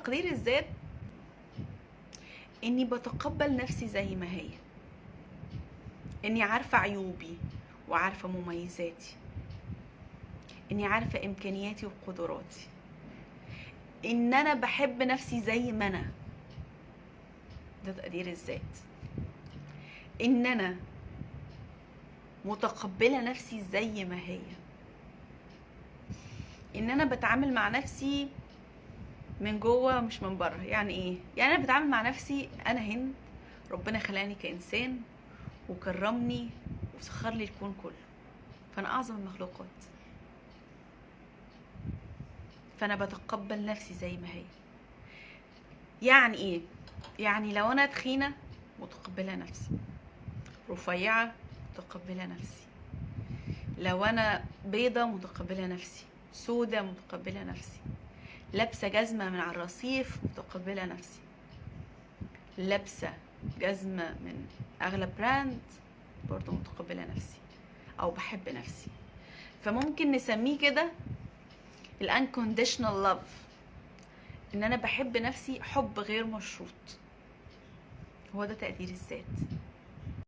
تقدير الذات اني بتقبل نفسي زي ما هي، اني عارفة عيوبي وعارفة مميزاتي، اني عارفة امكانياتي وقدراتي، ان انا بحب نفسي زي ما انا. ده تقدير الذات. ان انا متقبلة نفسي زي ما هي، ان انا بتعامل مع نفسي من جوه مش من بره. يعني ايه؟ يعني انا بتعامل مع نفسي انا هند، ربنا خلاني كإنسان وكرمني وسخر لي الكون كله، فانا اعظم المخلوقات، فانا بتقبل نفسي زي ما هي. يعني ايه؟ يعني لو انا تخينه متقبله نفسي، رفيعه متقبله نفسي، لو انا بيضه متقبله نفسي، سودة متقبله نفسي، لابسه جزمه من على الرصيف متقبله نفسي، لابسه جزمه من اغلى براند برضه متقبله نفسي او بحب نفسي. فممكن نسميه كده الانكونديشنال لاف، ان انا بحب نفسي حب غير مشروط. هو ده تقدير الذات.